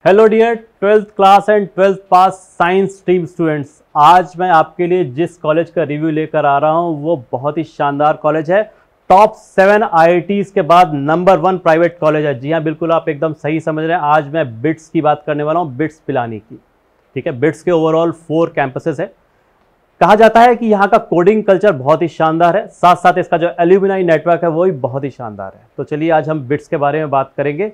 Hello dear 12th class and 12th pass science stream students, आज मैं आपके लिए जिस कॉलेज का रिव्यू लेकर आ रहा हूं वो बहुत ही शानदार कॉलेज है। टॉप 7 IITs के बाद नंबर 1 प्राइवेट कॉलेज है। जी हाँ, बिल्कुल आप एकदम सही समझ रहे हैं। आज मैं बिट्स की बात करने वाला हूं, बिट्स पिलानी की। ठीक है, बिट्स के ओवरऑल 4 कैंपसेस है। कहा जाता है कि यहाँ का कोडिंग कल्चर बहुत ही शानदार है, साथ साथ इसका जो एल्यूमिनाई नेटवर्क है वो भी बहुत ही शानदार है। तो चलिए आज हम बिट्स के बारे में बात करेंगे।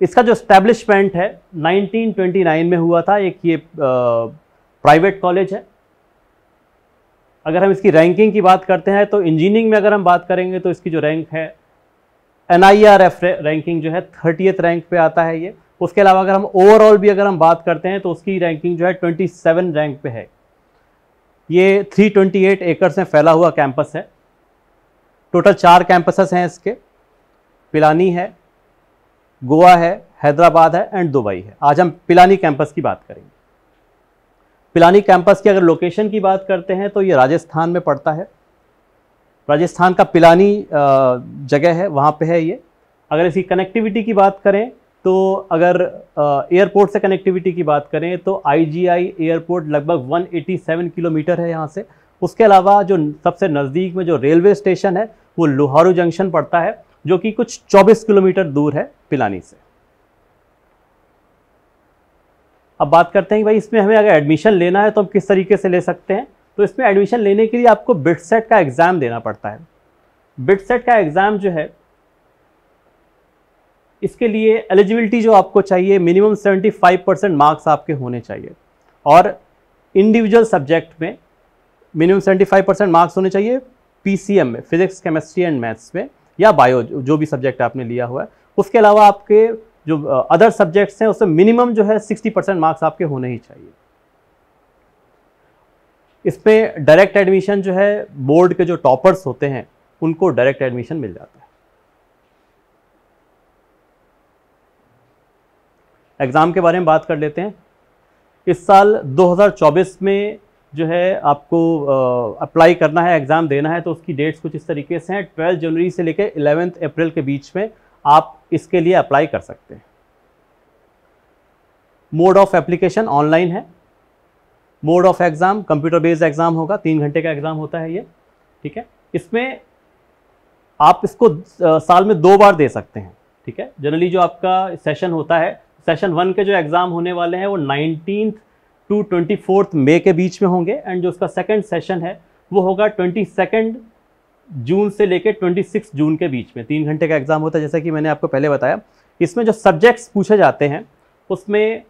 इसका जो एस्टैब्लिशमेंट है 1929 में हुआ था। एक ये प्राइवेट कॉलेज है। अगर हम इसकी रैंकिंग की बात करते हैं तो इंजीनियरिंग में अगर हम बात करेंगे तो इसकी जो रैंक है NIRF रैंकिंग जो है 30th रैंक पे आता है ये। उसके अलावा अगर हम ओवरऑल भी अगर हम बात करते हैं तो उसकी रैंकिंग जो है 27 रैंक पे है। ये 328 एकड़ में फैला हुआ कैंपस है। टोटल 4 कैंपसेस हैं इसके। पिलानी है, गोवा है, हैदराबाद है एंड दुबई है। आज हम पिलानी कैंपस की बात करेंगे। पिलानी कैंपस की अगर लोकेशन की बात करते हैं तो ये राजस्थान में पड़ता है। राजस्थान का पिलानी जगह है, वहाँ पे है ये। अगर इसकी कनेक्टिविटी की बात करें तो अगर एयरपोर्ट से कनेक्टिविटी की बात करें तो IGI एयरपोर्ट लगभग 187 किलोमीटर है यहाँ से। उसके अलावा जो सबसे नज़दीक में जो रेलवे स्टेशन है वो लोहारू जंक्शन पड़ता है, जो कि कुछ 24 किलोमीटर दूर है पिलानी से। अब बात करते हैं कि भाई इसमें हमें अगर एडमिशन लेना है तो हम किस तरीके से ले सकते हैं। तो इसमें एडमिशन लेने के लिए आपको बिटसेट का एग्ज़ाम देना पड़ता है। बिटसेट का एग्ज़ाम जो है, इसके लिए एलिजिबिलिटी जो आपको चाहिए मिनिमम 75% मार्क्स आपके होने चाहिए और इंडिविजुअल सब्जेक्ट में मिनिमम 75% मार्क्स होने चाहिए। PCM में, फिजिक्स केमिस्ट्री एंड मैथ्स में या बायो, जो भी सब्जेक्ट आपने लिया हुआ है। उसके अलावा आपके जो अदर सब्जेक्ट्स हैं उसमें मिनिमम जो है 60% मार्क्स आपके होने ही चाहिए। इसमें डायरेक्ट एडमिशन जो है, बोर्ड के जो टॉपर्स होते हैं उनको डायरेक्ट एडमिशन मिल जाता है। एग्ज़ाम के बारे में बात कर लेते हैं। इस साल 2024 में जो है आपको अप्लाई करना है, एग्ज़ाम देना है, तो उसकी डेट्स कुछ इस तरीके से हैं। 12 जनवरी से लेकर 11 अप्रैल के बीच में आप इसके लिए अप्लाई कर सकते हैं। मोड ऑफ एप्लीकेशन ऑनलाइन है। Mode of exam computer based exam होगा, 3 घंटे का एग्ज़ाम होता है ये। ठीक है, इसमें आप इसको साल में 2 बार दे सकते हैं। ठीक है, जनरली जो आपका सेशन होता है, सेशन 1 के जो एग्ज़ाम होने वाले हैं वो 19 to 24 मई के बीच में होंगे एंड जो उसका सेकंड सेशन है वो होगा 22 जून से लेकर 26 जून के बीच में। 3 घंटे का एग्ज़ाम होता है, जैसा कि मैंने आपको पहले बताया। इसमें जो सब्जेक्ट्स पूछे जाते हैं उसमें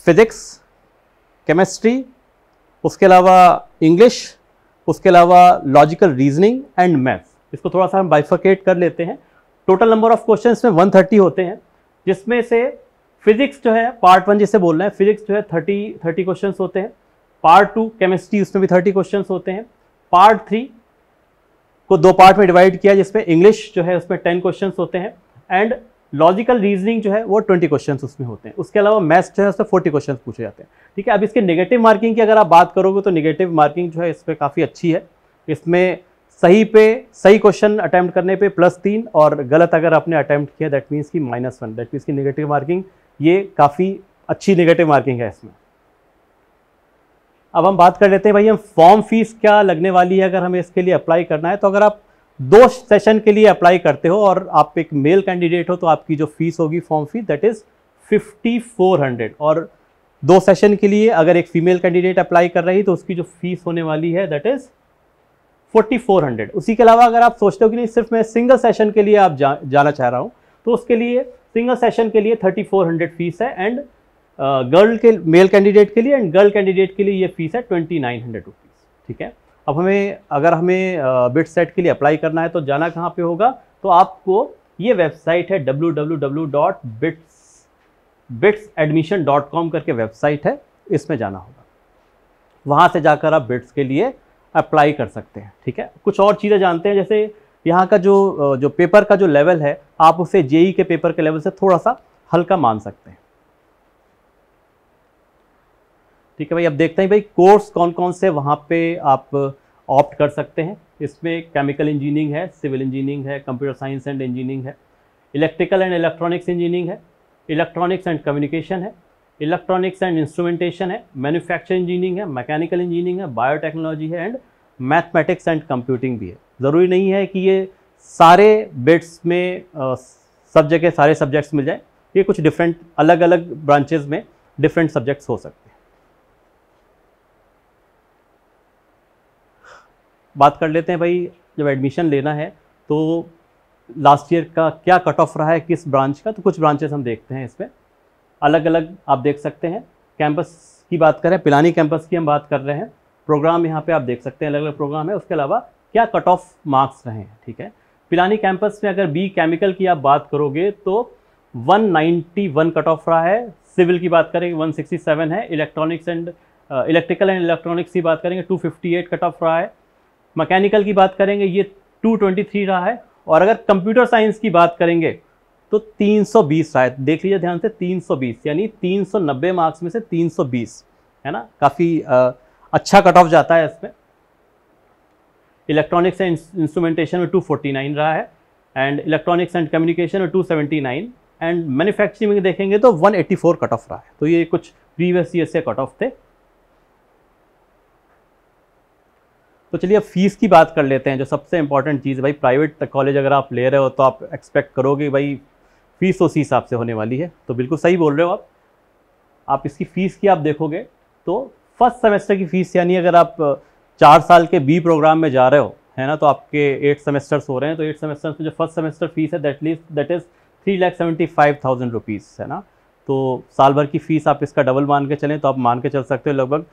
फिजिक्स, केमिस्ट्री, उसके अलावा इंग्लिश, उसके अलावा लॉजिकल रीजनिंग एंड मैथ्स। इसको थोड़ा सा हम बाइफरकेट कर लेते हैं। टोटल नंबर ऑफ क्वेश्चन में 130 होते हैं, जिसमें से फिजिक्स जो है पार्ट 1 जिसे बोल रहे हैं, फिजिक्स जो है 30 क्वेश्चंस होते हैं। पार्ट 2 केमिस्ट्री, उसमें भी 30 क्वेश्चंस होते हैं। पार्ट 3 को 2 पार्ट में डिवाइड किया, जिसमें इंग्लिश जो है उसमें 10 क्वेश्चंस होते हैं एंड लॉजिकल रीजनिंग जो है वो 20 क्वेश्चंस उसमें होते हैं। उसके अलावा मैथ्स जो है उसमें 40 क्वेश्चंस पूछे जाते हैं। ठीक है, अब इसके नेगेटिव मार्किंग की अगर आप बात करोगे तो नेगेटिव मार्किंग जो है इस पर काफ़ी अच्छी है। इसमें सही क्वेश्चन अटैम्प्ट करने पे +3 और गलत अगर आपने अटैम्प्ट किया दैट मीन्स की -1। दैट मीन्स की नेगेटिव मार्किंग ये काफ़ी अच्छी नेगेटिव मार्किंग है इसमें। अब हम बात कर लेते हैं भाई हम फॉर्म फीस क्या लगने वाली है अगर हमें इसके लिए अप्लाई करना है। तो अगर आप 2 सेशन के लिए अप्लाई करते हो और आप एक मेल कैंडिडेट हो तो आपकी जो फीस होगी फॉर्म फीस दैट इज़ 5400 और 2 सेशन के लिए अगर एक फीमेल कैंडिडेट अप्लाई कर रही तो उसकी जो फीस होने वाली है दैट इज़ 4400। उसी के अलावा अगर आप सोचते हो कि नहीं सिर्फ मैं सिंगल सेशन के लिए आप जाना चाह रहा हूँ तो उसके लिए सिंगल सेशन के लिए 3400 फीस है एंड मेल कैंडिडेट के लिए एंड गर्ल कैंडिडेट के लिए ये फीस है 2900 रुपीज़। ठीक है, अब अगर हमें बिटसेट के लिए अप्लाई करना है तो जाना कहाँ पे होगा। तो आपको ये वेबसाइट है www.bitsadmission.com करके वेबसाइट है, इसमें जाना होगा। वहाँ से जाकर आप बिट्स के लिए अप्लाई कर सकते हैं। ठीक है, कुछ और चीज़ें जानते हैं, जैसे यहाँ का जो पेपर का जो लेवल है आप उसे JEE के पेपर के लेवल से थोड़ा सा हल्का मान सकते हैं। ठीक है भाई, अब देखते हैं भाई कोर्स कौन कौन से वहाँ पे आप ऑप्ट कर सकते हैं। इसमें केमिकल इंजीनियरिंग है, सिविल इंजीनियरिंग है, कंप्यूटर साइंस एंड इंजीनियरिंग है, इलेक्ट्रिकल एंड इलेक्ट्रॉनिक्स इंजीनियरिंग है, इलेक्ट्रॉनिक्स एंड कम्युनिकेशन है, इलेक्ट्रॉनिक्स एंड इंस्ट्रूमेंटेशन है, मैन्युफैक्चरिंग इंजीनियरिंग है, मैकेनिकल इंजीनियरिंग है, बायोटेक्नोलॉजी है एंड मैथमेटिक्स एंड कंप्यूटिंग भी है। ज़रूरी नहीं है कि ये सारे बिट्स में सब जगह सारे सब्जेक्ट्स मिल जाए, ये कुछ डिफरेंट अलग अलग ब्रांचेस में डिफरेंट सब्जेक्ट्स हो सकते हैं। बात कर लेते हैं भाई, जब एडमिशन लेना है तो लास्ट ईयर का क्या कट ऑफ रहा है किस ब्रांच का, तो कुछ ब्रांचेस हम देखते हैं इसमें अलग अलग आप देख सकते हैं। कैंपस की बात करें, पिलानी कैंपस की हम बात कर रहे हैं, प्रोग्राम यहाँ पे आप देख सकते हैं अलग अलग प्रोग्राम है, उसके अलावा क्या कट ऑफ मार्क्स रहे हैं। ठीक है, पिलानी कैंपस में अगर बी केमिकल की आप बात करोगे तो 191 कट ऑफ रहा है, सिविल की बात करेंगे 167 है, electronics and electrical and electronics की बात करेंगे 258 कट ऑफ रहा है, मैकेनिकल की बात करेंगे ये 223 रहा है, और अगर कंप्यूटर साइंस की बात करेंगे तो 320 रहा है। देख लीजिए ध्यान से, 320 यानी 390 मार्क्स में से 320 है ना, काफ़ी अच्छा कट ऑफ जाता है इसमें। इलेक्ट्रॉनिक्स एंड इंस्ट्रूमेंटेशन में 249 रहा है, एंड इलेक्ट्रॉनिक्स एंड कम्युनिकेशन में 279, एंड मैन्युफैक्चरिंग में देखेंगे तो 184 कट ऑफ रहा है। तो ये कुछ प्रीवियस ईयर से कट ऑफ थे। तो चलिए अब फीस की बात कर लेते हैं, जो सबसे इंपॉर्टेंट चीज़ है भाई। प्राइवेट कॉलेज अगर आप ले रहे हो तो आप एक्सपेक्ट करोगे भाई फीस उसी हिसाब से होने वाली है, तो बिल्कुल सही बोल रहे हो आप इसकी फ़ीस की आप देखोगे तो फर्स्ट सेमेस्टर की फ़ीस, यानी अगर आप 4 साल के बी प्रोग्राम में जा रहे हो है ना, तो आपके 8 सेमेस्टर्स हो रहे हैं, तो 8 सेमेस्टर्स में जो फर्स्ट सेमेस्टर फीस है दैट इज़ 3,75,000 रुपीज़ है ना। तो साल भर की फ़ीस आप इसका डबल मान के चलें तो आप मान के चल सकते हो लगभग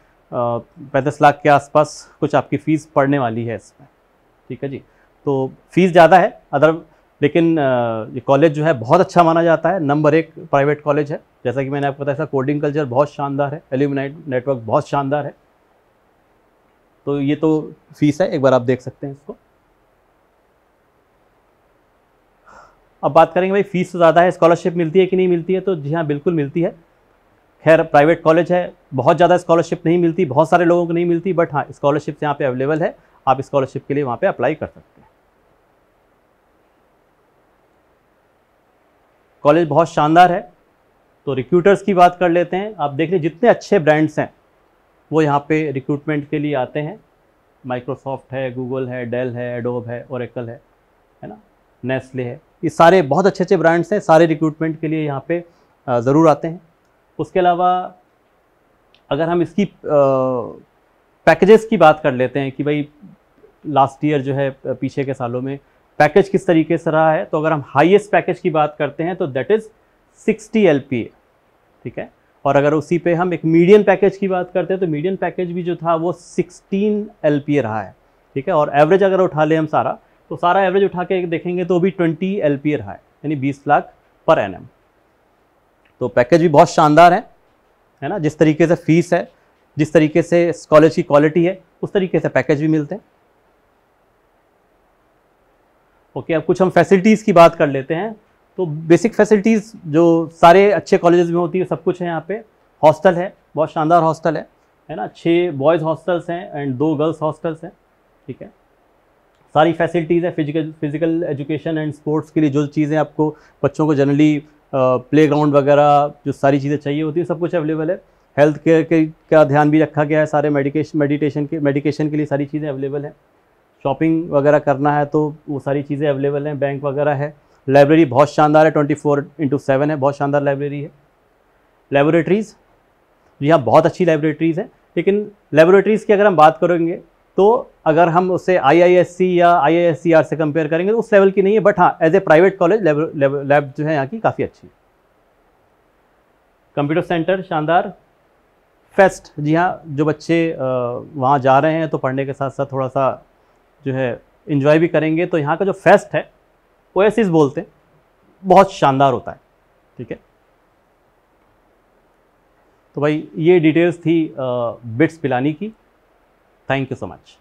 35 लाख के आसपास कुछ आपकी फ़ीस पड़ने वाली है इसमें। ठीक है जी, तो फीस ज़्यादा है लेकिन ये कॉलेज जो है बहुत अच्छा माना जाता है, नंबर 1 प्राइवेट कॉलेज है। जैसा कि मैंने आपको बताया, कोडिंग कल्चर बहुत शानदार है, एल्यूमिनाई नेटवर्क बहुत शानदार है। तो ये तो फीस है, एक बार आप देख सकते हैं इसको। अब बात करेंगे भाई फीस तो ज़्यादा है, स्कॉलरशिप मिलती है कि नहीं मिलती है, तो जी हाँ बिल्कुल मिलती है। खैर प्राइवेट कॉलेज है, बहुत ज़्यादा स्कॉलरशिप नहीं मिलती, बहुत सारे लोगों को नहीं मिलती, बट हाँ स्कॉलरशिप यहाँ पे अवेलेबल है, आप स्कॉलरशिप के लिए वहाँ पे अप्लाई कर सकते हैं। कॉलेज बहुत शानदार है। तो रिक्रूटर्स की बात कर लेते हैं। आप देख लीजिए जितने अच्छे ब्रांड्स हैं वो यहाँ पे रिक्रूटमेंट के लिए आते हैं। माइक्रोसॉफ्ट है, गूगल है, डेल है, एडोब है, ओरेकल है ना, नेस्ले है, ये सारे बहुत अच्छे अच्छे ब्रांड्स हैं, सारे रिक्रूटमेंट के लिए यहाँ पे ज़रूर आते हैं। उसके अलावा अगर हम इसकी पैकेजेस की बात कर लेते हैं कि भाई लास्ट ईयर जो है पीछे के सालों में पैकेज किस तरीके से रहा है, तो अगर हम हाईएस्ट पैकेज की बात करते हैं तो दैट इज़ 60 LPA। ठीक है, और अगर उसी पे हम एक मीडियन पैकेज की बात करते हैं तो मीडियन पैकेज भी जो था वो 16 LPA रहा है। ठीक है, और एवरेज अगर उठा लें हम सारा, तो सारा एवरेज उठा के देखेंगे तो भी 20 LPA रहा है, यानी 20 लाख पर एनम। तो पैकेज भी बहुत शानदार है ना, जिस तरीके से फीस है, जिस तरीके से कॉलेज की क्वालिटी है, उस तरीके से पैकेज भी मिलते हैं। ओके, अब कुछ हम फैसिलिटीज़ की बात कर लेते हैं। तो बेसिक फैसिलिटीज़ जो सारे अच्छे कॉलेजेस में होती है सब कुछ है यहाँ पे। हॉस्टल है, बहुत शानदार हॉस्टल है ना, 6 बॉयज़ हॉस्टल्स हैं एंड 2 गर्ल्स हॉस्टल्स हैं। ठीक है, सारी फैसिलिटीज़ है, फिजिकल एजुकेशन एंड स्पोर्ट्स के लिए जो चीज़ें आपको बच्चों को जनरली प्लेग्राउंड वगैरह जो सारी चीज़ें चाहिए होती है सब कुछ अवेलेबल है। हेल्थ केयर का ध्यान भी रखा गया है, सारे मेडिकेशन के लिए सारी चीज़ें अवेलेबल हैं। शॉपिंग वगैरह करना है तो वो सारी चीज़ें अवेलेबल हैं, बैंक वगैरह है। लाइब्रेरी बहुत शानदार है, 24/7 है, बहुत शानदार लाइब्रेरी है। लेबोरेटरीज़, जी हाँ बहुत अच्छी लेबोरेटरीज़ हैं, लेकिन लेबोरेटरीज़ की अगर हम बात करेंगे तो अगर हम उसे IISc या IISER से कंपेयर करेंगे तो उस लेवल की नहीं है, बट हाँ as a private college lab जो है यहाँ की काफ़ी अच्छी है। कंप्यूटर सेंटर शानदार। फेस्ट, जी हाँ जो बच्चे वहाँ जा रहे हैं तो पढ़ने के साथ साथ थोड़ा सा जो है इन्जॉय भी करेंगे, तो यहाँ का जो फेस्ट है ओएसिस बोलते हैं, बहुत शानदार होता है। ठीक है, तो भाई ये डिटेल्स थी बिट्स पिलानी की। Thank you so much.